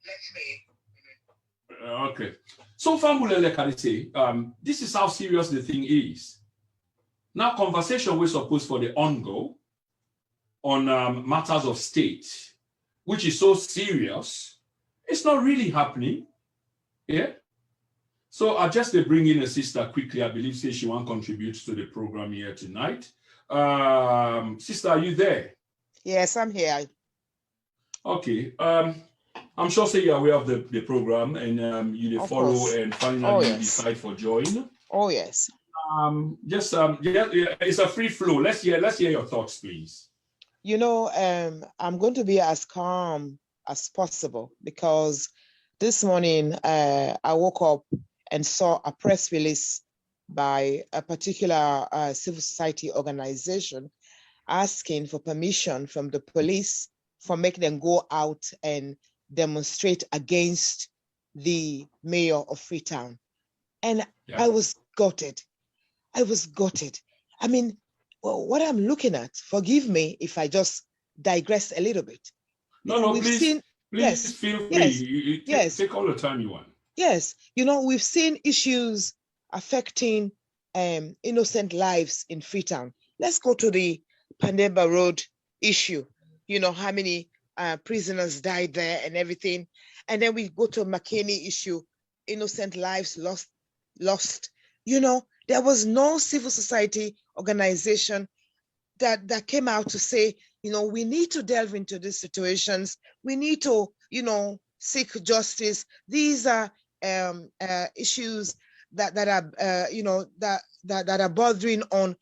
Let me. Okay. So, Famulele can say, this is how serious the thing is. Now, conversation we're supposed for the ongo on matters of state, which is so serious, it's not really happening. Yeah. So I just bring in a sister quickly. I believe say she won't contribute to the program here tonight. Sister, are you there? Yes, I'm here. Okay. I'm sure say you're aware of the program and you follow course. And finally you decide for join. Oh yes. It's a free flow. Let's hear your thoughts, please. I'm going to be as calm as possible because this morning I woke up and saw a press release by a particular civil society organization asking for permission from the police for making them go out and demonstrate against the mayor of Freetown. And yeah. I was gutted. I mean, what I'm looking at, forgive me if I just digress a little bit. No, please feel free. Take all the time you want. Yes, we've seen issues affecting innocent lives in Freetown. Let's go to the Pandemba Road issue. How many prisoners died there and everything. And then we go to McKinney issue, innocent lives lost. There was no civil society organization that came out to say, we need to delve into these situations. We need to, seek justice. These are issues that are bordering on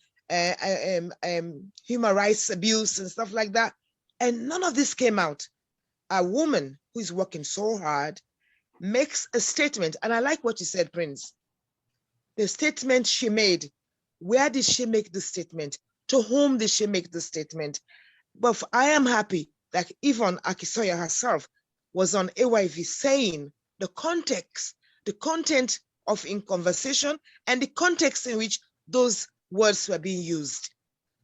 human rights abuse and stuff like that. And none of this came out. A woman who is working so hard makes a statement. And I like what you said, Prince. The statement she made, where did she make the statement? to whom did she make the statement? But I am happy that Yvonne Aki-Sawyer herself was on AYV saying the context, the content of in conversation and the context in which those words were being used.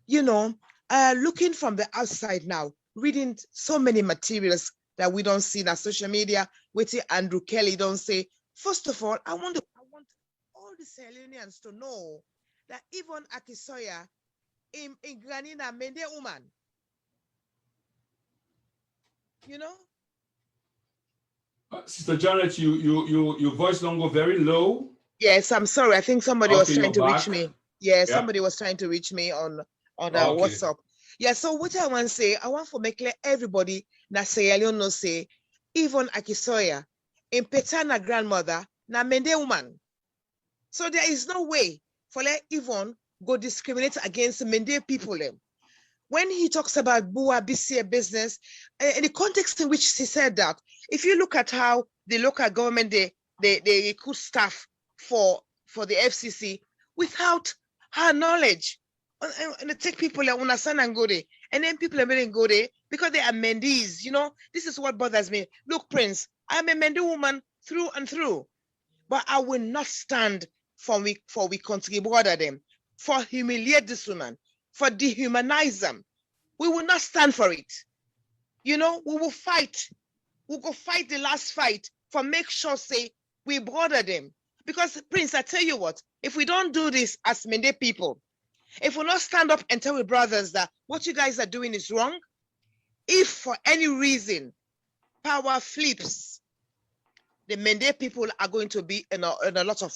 You know, looking from the outside now, reading so many materials that we don't see in our social media, with Andrew Kelly don't say, first of all, I want all the Sierra Leoneans to know that Yvonne Aki-Sawyer in Granina Mende woman. You know? Sister Janet, your voice don't go very low. Yes, I'm sorry. I think somebody was trying to reach me. Yeah, somebody was trying to reach me on WhatsApp. Yeah, so what I want to say, I want to make clear everybody that Sierra Leone no say, Yvonne Aki-Sawyer in Petana grandmother, na Mende woman. So there is no way for let Yvonne go discriminate against Mende people. When he talks about Bua BCA business, in the context in which he said that, if you look at how the local government, they recruit staff for the FCC without her knowledge, and they take people like Unasan and go there, and then people are willing to go there because they are Mendes, you know. This is what bothers me. Look, Prince, I'm a Mende woman through and through, but I will not stand for we country border them, for humiliate this woman, for dehumanize them. We will not stand for it. You know, we will fight. We'll go fight the last fight for make sure, say, we border them. Because, Prince, I tell you what, if we don't do this as Mende people, if we not stand up and tell our brothers that what you guys are doing is wrong, if for any reason power flips, the Mende people are going to be in a lot of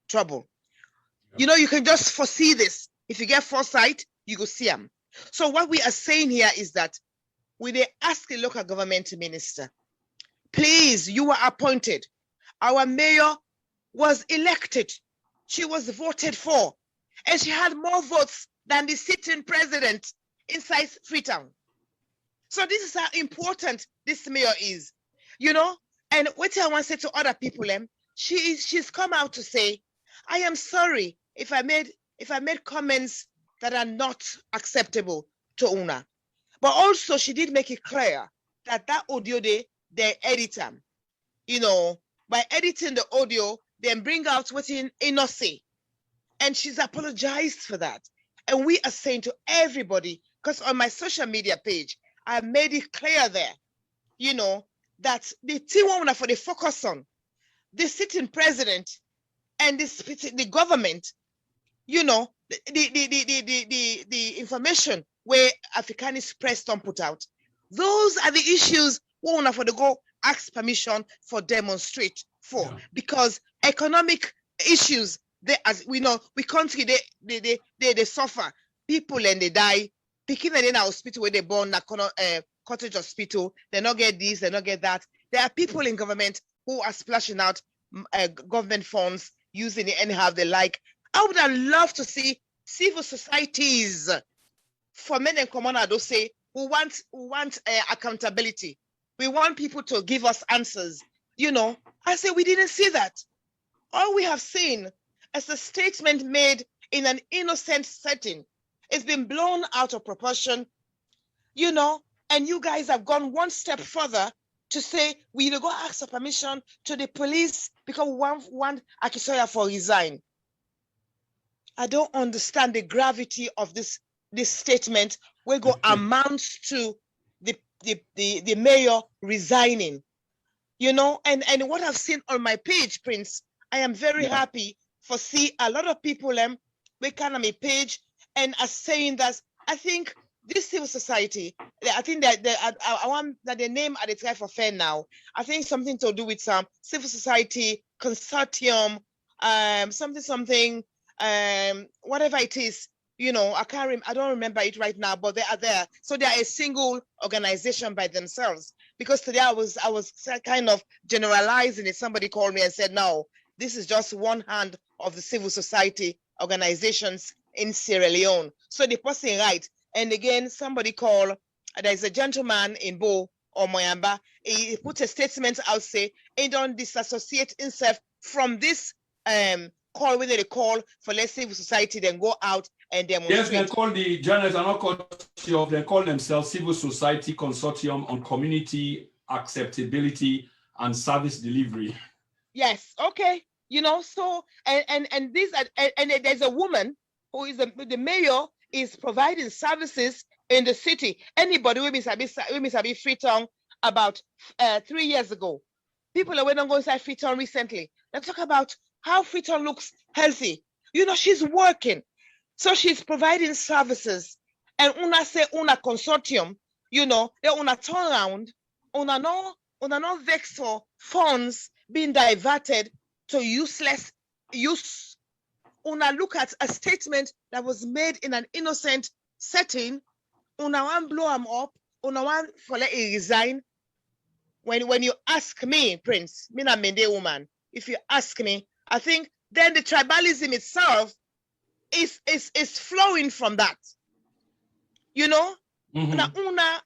trouble. You know, you can just foresee this. If you get foresight, you go see them. So what we are saying here is that we they ask the local government minister, please, you were appointed. Our mayor was elected. She was voted for. And she had more votes than the sitting president inside Freetown. So this is how important this mayor is, you know? And what I want to say to other people, she's come out to say, I am sorry if I made comments that are not acceptable to Una. But also she did make it clear that audio they edit them. You know, by editing the audio, then bring out what's in say. And she's apologized for that. And we are saying to everybody, because on my social media page, I made it clear there, you know, that the thing woman for the focus on the sitting president and the government, you know, the information where Africanist press don't put out. Those are the issues we want for the go ask permission for demonstrate for, because economic issues, they, as we know, we country they suffer. People and they die. Picking in a hospital where they born cottage hospital, they not get this, they not get that. There are people in government who are splashing out government funds, using it anyhow they like. I would have loved to see civil societies for men and commoner those say we want accountability. We want people to give us answers. You know, I say we didn't see that. All we have seen is a statement made in an innocent setting. It's been blown out of proportion, you know, and you guys have gone one step further to say we need to go ask for permission to the police because we want Aki-Sawyerr for resign. I don't understand the gravity of this statement. We go amounts to the mayor resigning, you know, and what I've seen on my page, Prince, I am very happy for see a lot of people we kind of my page and are saying that I think this civil society, I think that I want that the name at the try for fair now. I think something to do with some civil society consortium, something, whatever it is, you know, I don't remember it right now, but they are there. So they are a single organization by themselves. Because today I was kind of generalizing it. Somebody called me and said, no, this is just one hand of the civil society organizations in Sierra Leone. So the person right. And again, somebody called, there's a gentleman in Bo or Moyamba, he put a statement out, say, he don't disassociate himself from this call, when they call for let's civil society, then go out and Yes, demonstrate. they call the journalists are not called, they call themselves Civil Society Consortium on Community Acceptability and Service Delivery. Yes, okay. You know, so and these are, and there's a woman who is the mayor is providing services in the city. Anybody we sabi Freetown about 3 years ago. People that went on going inside Freetown recently. They talk about how Freetown looks healthy. You know, she's working. So she's providing services. And una say una consortium, you know, they una turn around, una no vex for funds being diverted to useless use. Una look at a statement that was made in an innocent setting. Una want blow him up. Una want for let it resign. When you ask me, Prince, me na Mende woman, if you ask me, I think then the tribalism itself is flowing from that. You know? Una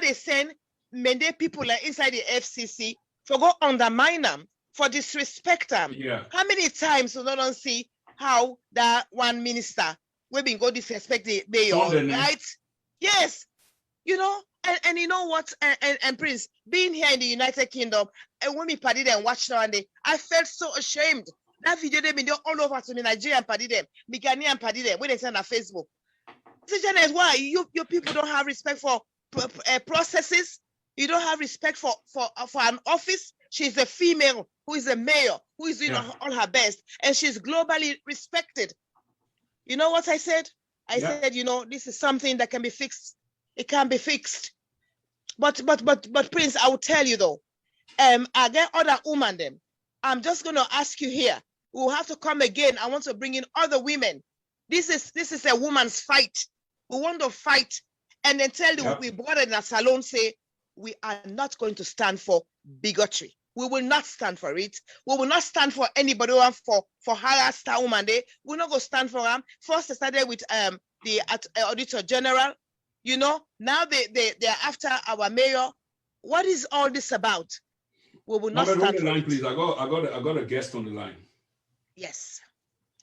they send Mende people like inside the FCC for go undermine them, for disrespect them. Yeah. How many times we don't see how that one minister we been go disrespect the mayor, right? Yes. You know, and you know what, and Prince, being here in the United Kingdom, and when we party them watch now and day, I felt so ashamed. That video they been all over to me, Nigerian party them, me Ghanaian party them, when they send on Facebook. So Janet, why you people don't have respect for processes? You don't have respect for an office. She's a female who is a mayor, who is doing all her best, and she's globally respected. You know what I said? I said, you know, this is something that can be fixed. It can be fixed. But Prince, I will tell you though, are there other women them? I'm just gonna ask you here. We'll have to come again. I want to bring in other women. This is a woman's fight. We want to fight and then tell the we brought in a salon say we are not going to stand for bigotry. We will not stand for it. We will not stand for anybody for harass that woman. We're not going to stand for them. First, they started with the Auditor General. You know, now they're after our mayor. What is all this about? We will not stand for line, it. please. I got a guest on the line. Yes.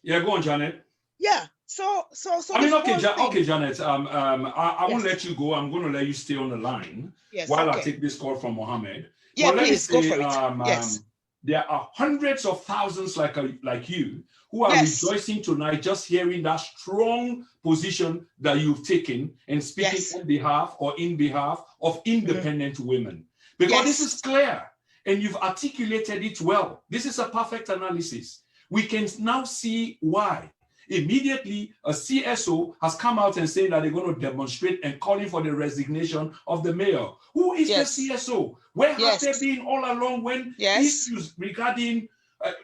Yeah, go on, Janet. Yeah. So. I mean, okay, Janet. I won't let you go. I'm going to let you stay on the line while I take this call from Mohammed. Yeah, please go for it. Yes. There are hundreds of thousands like you who are rejoicing tonight just hearing that strong position that you've taken and speaking on behalf or in behalf of independent women. Because this is clear and you've articulated it well. This is a perfect analysis. We can now see why. Immediately, a CSO has come out and saying that they're going to demonstrate and calling for the resignation of the mayor. Who is the CSO? Where have they been all along when issues regarding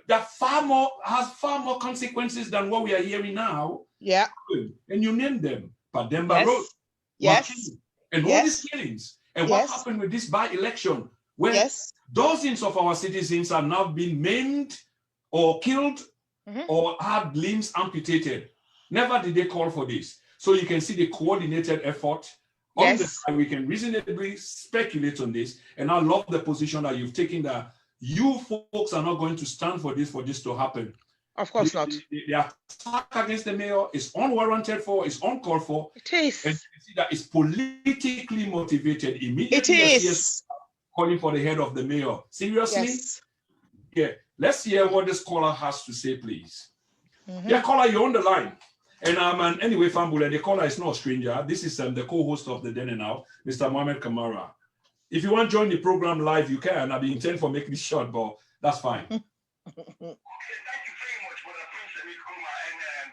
that has far more consequences than what we are hearing now? Yeah. And you name them. Pademba Road, and all these killings. And what happened with this by-election where dozens of our citizens are now being maimed or killed or had limbs amputated. Never did they call for this. So you can see the coordinated effort. On the side, we can reasonably speculate on this. And I love the position that you've taken that you folks are not going to stand for this to happen. Of course not. The attack against the mayor is unwarranted it's uncalled for. It is. And you see that it's politically motivated. Immediately it is. Calling for the head of the mayor. Seriously? Yes. Yeah. Let's hear what this caller has to say, please. Yeah, caller, you're on the line. And anyway, Fambula, the caller is not a stranger. This is the co-host of the Then and Now, Mr. Mohammed Kamara. If you want to join the program live, you can. I'll be intent for making this short, but that's fine. Okay, thank you very much, Brother Prince and Ikoma. And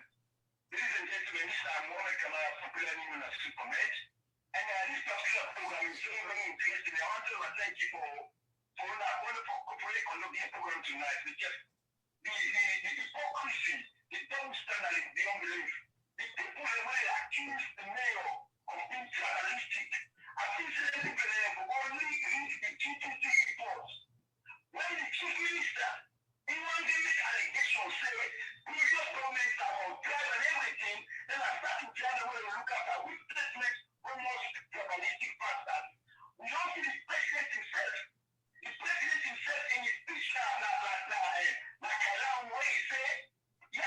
ladies and gentlemen, this is Mohammed Kamara, popularly known as Supermed. And this particular program is very, very interesting. I want to thank you for conducting this program tonight. Because the hypocrisy, the double standard, the unbelief, the people who might accuse the mayor of being tribalistic. I think it's only read the GTT reports. When the chief minister, he wanted to make allegations, say, previous governments are on trial and everything, then I started trying to look at our witness almost tribalistic pattern. We don't see the president himself. The president himself in his speech, like around what he said, yes,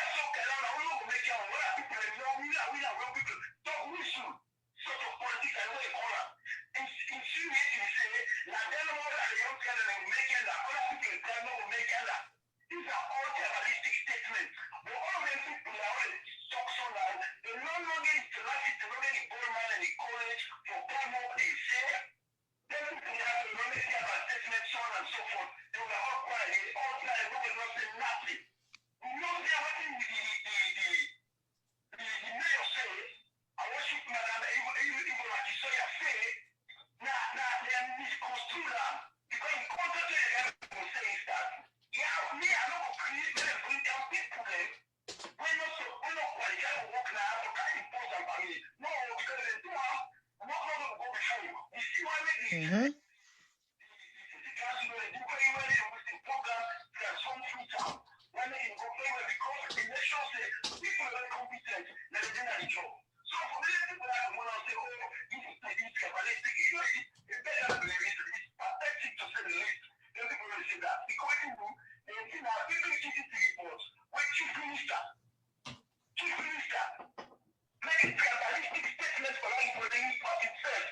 These are all tribalistic statements. But all of them people are all talk so now. The non-longer is the last is the longer the gold man and the college for Pamo, they say. Then people have the longer about statements, so on and so forth. They were all quiet. They all quiet. Nobody not saying nothing. You know, they're working with the mayor say, I worship Madam Yvonne Aki-Sawyer say, now they are misconstrued now. Because in contrast to the guy say is that, yeah, me, I don't create bring down people there. We're not qualified to work now, to kind of impose on me. No, because they do have, I'm not going to go before you. You see why maybe the council, they do very well with the program, transform Freetown. When they go very well because the nation say, people are very competent, they're doing the job. So for many people that want to say, oh, this is capitalistic, you know, it's better than it's pathetic to say the least. Then people will say that. Because they see that people is taking the reports. When chief minister, make a capitalistic statement for that for the report itself.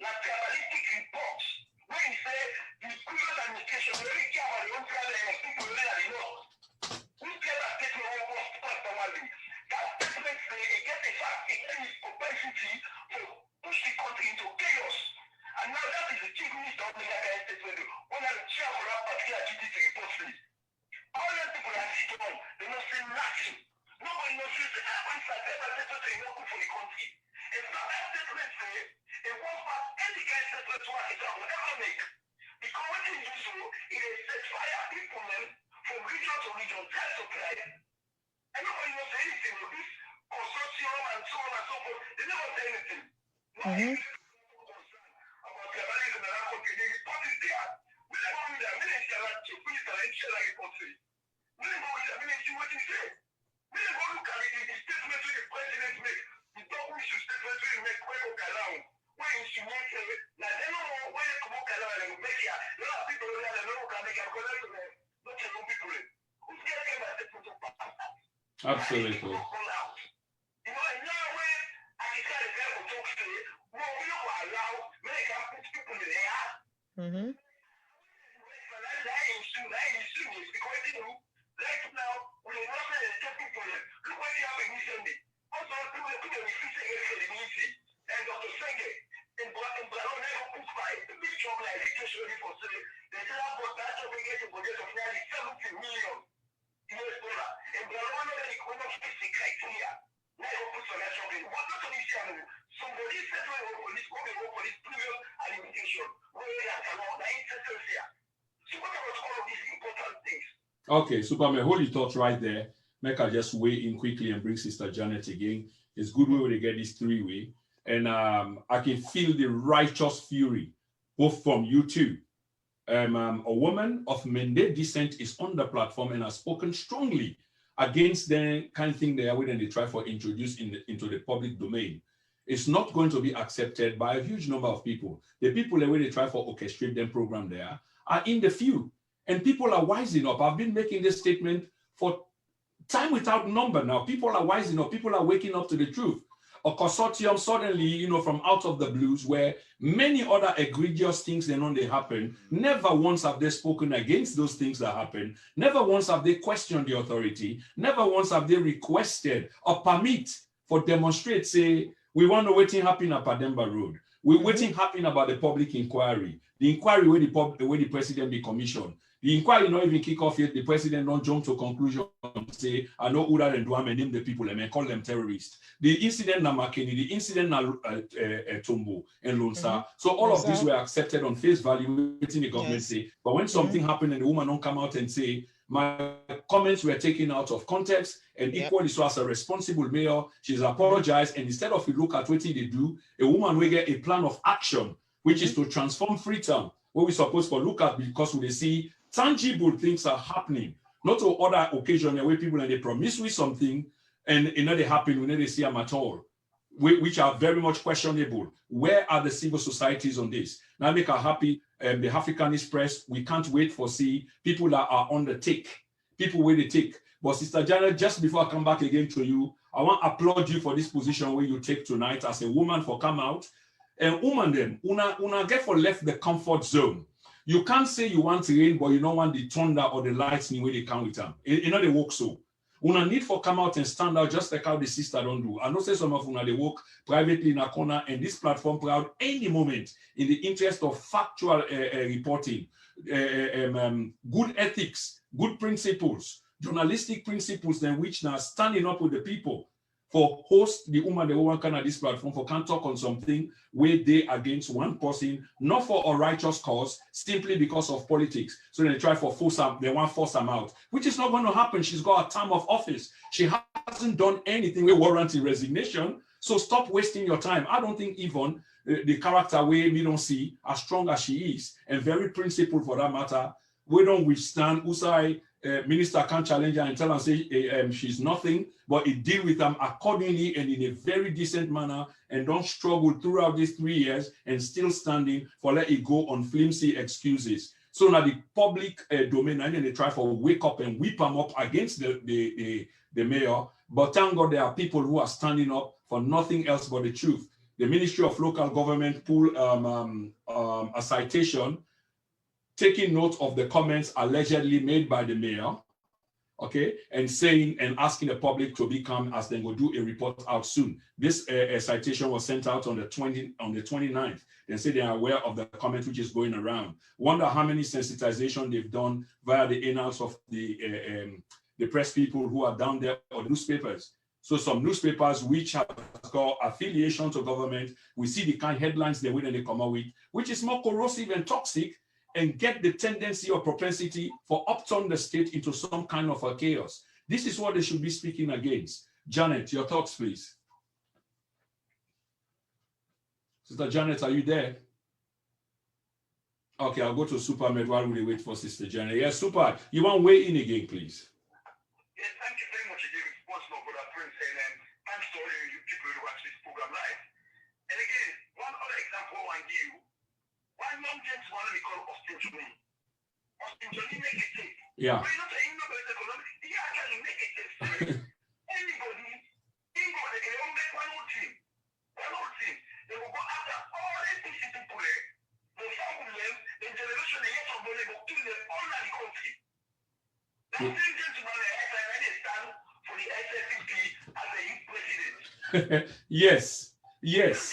Like capitalistic reports. When he say the previous administration really care about the own private and people really are enough. We get that statement almost personally. That statement say it gets a fact, it gets propensity to push the country into chaos. And now that is the chief minister of the United States when I'm the chair for that particular GDP report please. All the people are sitting on, they don't say nothing. Nobody knows this answer, they never say something not good for the country. It's not that statement say, it won't pass any kind of statement to us, it will ever make. Because what they do so, it is set fire people from region to region, tribe to tribe. And nobody knows anything with this consortium and so on and so forth. They never say anything. About tribalism in our country, the report is there. We never read that minister like chief minister and share that report. We never read that minister what he said. We never look at the statement the president make. The double issue statement we make when we go around. When you make it, now they don't know when you come around and make it. A lot of people don't know can make it because they don't know people. Who's getting that statement to pass? Absolutely. You know, and now when I decide the guy will talk to you, well, we don't allow many put people in the air. Because you know, right now, we're not going to take people. Look what you have in Italy. Also, people are refusing the meeting. And Dr. Senge, in Brazil, they put a big job like education for say, they say that job we get a budget of nearly $70 million. US dollar. And they are one of the basic criteria. Now you put some that job in. What not only say, somebody said we work for this, for this previous administration. Where they are around 9 here. So what about all of these important things? Okay, Superman, hold your thoughts right there. Make her just weigh in quickly and bring Sister Janet again. It's good way to get this three-way. And I can feel the righteous fury, both from you two. A woman of Mende descent is on the platform and has spoken strongly against the kind of thing they are when they try for introduce into the public domain. It's not going to be accepted by a huge number of people. The people that when they try for orchestrate them program there are in the few. And people are wising up. I've been making this statement for time without number now. People are wising up. People are waking up to the truth. A consortium suddenly, you know, from out of the blues, where many other egregious things they happen, never once have they spoken against those things that happen. Never once have they questioned the authority. Never once have they requested a permit for demonstrate, say, we want to waiting happen at Pademba Road. We're waiting happen about the public inquiry. The inquiry where the president be commissioned. The inquiry not even kick off yet. The president don't jump to conclusion and say, I know Uda and Duame name the people and call them terrorists. The incident na Makeni, the incident na Tombo and Lonsa. So all of these were accepted on face value, waiting the government say. But when something happened and the woman don't come out and say, my comments were taken out of context, and equally so as a responsible mayor, she's apologized. And instead of we look at what they do, a woman will get a plan of action, which is to transform Freetown, where we're supposed to look at because we see tangible things are happening, not to other occasions where people and they promise we something and they happen when they see them at all, which are very much questionable. Where are the civil societies on this? Now make her happy. The Africanist press, we can't wait for see people that are on the take, people where they take. But Sister Janet, just before I come back again to you, I want to applaud you for this position where you take tonight as a woman for come out. And woman them, una get for left the comfort zone. You can't say you want rain, but you don't want the thunder or the lightning where they come with them. You know they work so. Una need for come out and stand out just like how the sister don't do. I know say some of una they work privately in a corner and this platform proud any moment in the interest of factual reporting, good ethics, good principles, journalistic principles, then which now standing up with the people for host the woman the one kind of this platform for can talk on something where they against one person, not for a righteous cause, simply because of politics. So they try for force them, they want to force them out, which is not going to happen. She's got a term of office. She hasn't done anything with warranty resignation. So stop wasting your time. I don't think Yvonne, the character way we don't see as strong as she is, and very principled for that matter, we don't withstand Usai. Minister can't challenge her and tell her say she's nothing, but it deal with them accordingly and in a very decent manner, and don't struggle throughout these 3 years and still standing for let it go on flimsy excuses. So now the public domain, and then they try for wake up and whip them up against the mayor. But thank God there are people who are standing up for nothing else but the truth. The Ministry of Local Government pulled a citation taking note of the comments allegedly made by the mayor, okay, and saying and asking the public to be calm as they will do a report out soon. This citation was sent out on the 29th. They say they are aware of the comment which is going around. Wonder how many sensitization they've done via the annals of the press people who are down there, or newspapers. So some newspapers which have got affiliation to government, we see the kind of headlines they will and they come out with, which is more corrosive and toxic, and get the tendency or propensity for upturn the state into some kind of a chaos. This is what they should be speaking against. Janet, your thoughts, please. Sister Janet, are you there? Okay, I'll go to Supermed while we wait for Sister Janet. Yes, Super, you want to weigh in again, please? Yes, thank you very much again. Once more, Brother Prince, and thanks to all you people who watch this program live. And again, one other example I give you. One young gentleman we call Austin Johnny. Austin Johnny negative. Yeah. But you're not saying nobody economic. He actually negative. Anybody, anybody, they can only make one old team. One old team. They will go after all APC people. They form them, the generation they get from them, they will kill them all in the country. That same gentleman, they stand for the SFP as a youth president. Yes. Yes.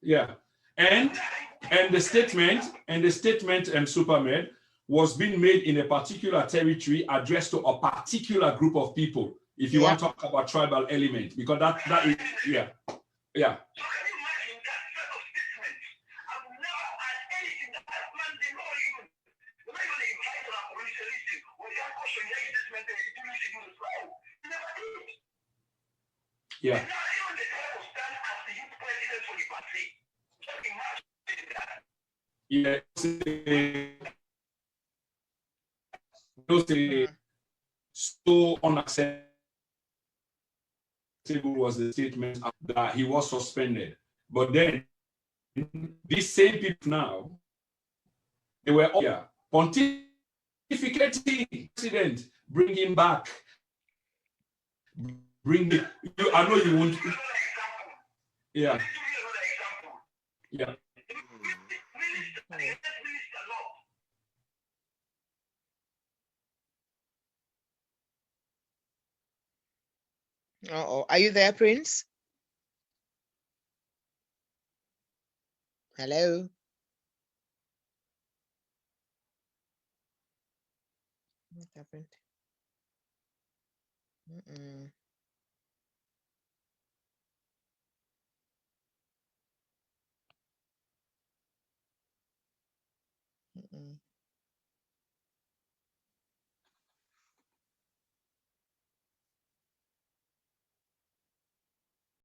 Yeah, and the statement Superman was being made in a particular territory addressed to a particular group of people. If you want to talk about tribal element, because that is yeah. Yeah. Yeah. So unacceptable was the statement that he was suspended. But then these same people now, they were all here pontificating president, bring him back. Bring it. I know you won't. Yeah. Yeah. Uh-oh. Are you there, Prince? Hello? What happened? Mm-mm. Mm-mm.